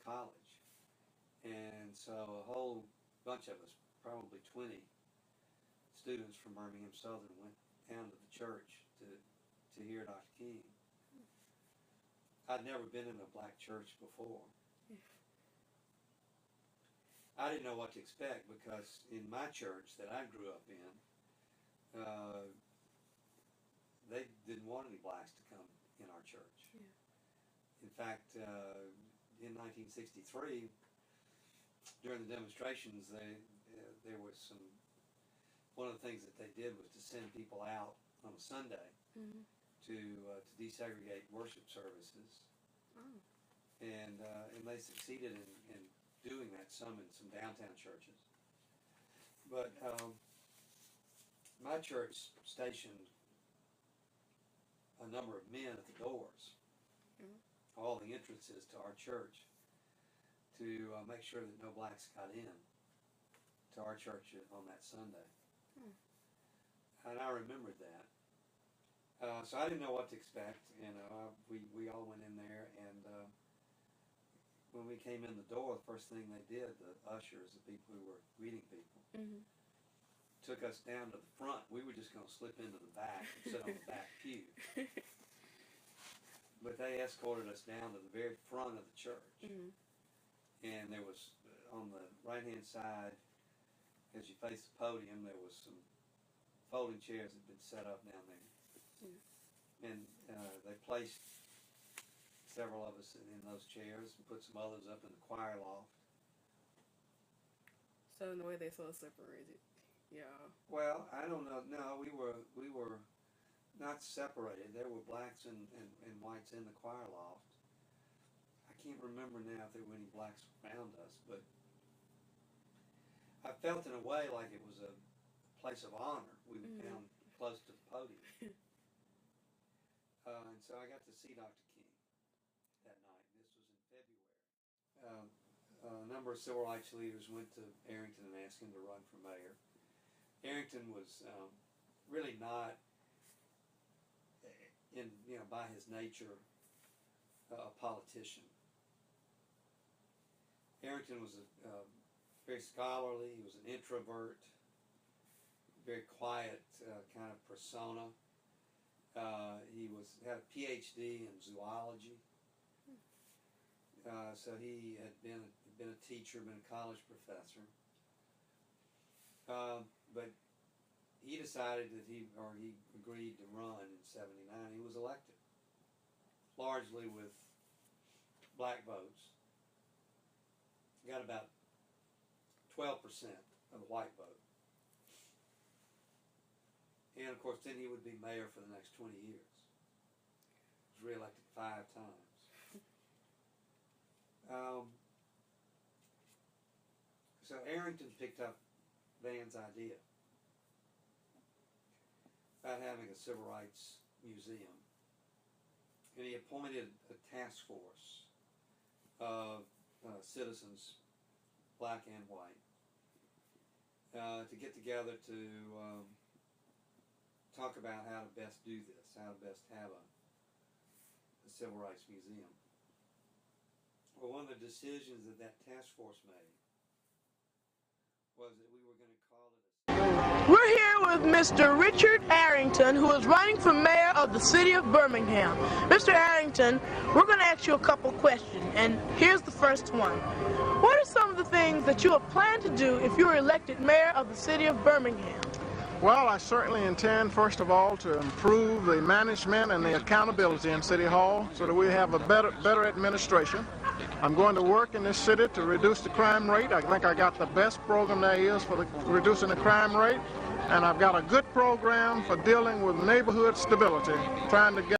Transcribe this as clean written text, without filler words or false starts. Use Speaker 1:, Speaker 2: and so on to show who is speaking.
Speaker 1: college. And so a whole bunch of us, probably 20 students from Birmingham Southern, went down to the church to hear Dr. King. I'd never been in a black church before. I didn't know what to expect because in my church that I grew up in, they didn't want any blacks to come in our church. Yeah. In fact, in 1963, during the demonstrations, there was one of the things that they did was to send people out on a Sunday to desegregate worship services. Oh. And they succeeded in doing that some in some downtown churches. But my church stationed a number of men at the doors, all the entrances to our church, to make sure that no blacks got in to our church on that Sunday. And I remembered that. So I didn't know what to expect. We all went in there, and when we came in the door, the first thing they did, the ushers, the people who were greeting people, took us down to the front. We were just going to slip into the back and sit on the back pew. But they escorted us down to the very front of the church. And there was, on the right-hand side, as you face the podium, there was some folding chairs that had been set up down there. And they placed several of us in those chairs and put some others up in the choir loft.
Speaker 2: So in a way they sort of separated, yeah.
Speaker 1: Well, I don't know. No, we were not separated. There were blacks and whites in the choir loft. I can't remember now if there were any blacks around us, but I felt in a way like it was a place of honor. We were down close to the podium. And so I got to see Dr. King that night. This was in February. A number of civil rights leaders went to Arrington and asked him to run for mayor. Arrington was really not, by his nature, a politician. Arrington was very scholarly. He was an introvert, very quiet kind of persona. He had a PhD in zoology. So he had been a teacher, been a college professor. But he decided that he agreed to run in '79. He was elected, largely with black votes. Got about 12% of the white vote. And of course, then he would be mayor for the next 20 years. He was reelected 5 times. So Arrington picked up Van's idea about having a civil rights museum. And he appointed a task force of citizens, black and white, to get together to talk about how to best do this, how to best have a civil rights museum. Well, one of the decisions that task force made was that we were going to call it
Speaker 3: We're here with Mr. Richard Arrington, who is running for mayor of the city of Birmingham. Mr. Arrington, we're going to ask you a couple questions, and here's the first one. What are some of the things that you have planned to do if you were elected mayor of the city of Birmingham?
Speaker 4: Well, I certainly intend, first of all, to improve the management and the accountability in City Hall so that we have a better administration. I'm going to work in this city to reduce the crime rate. I think I got the best program there is for reducing the crime rate, and I've got a good program for dealing with neighborhood stability, trying to get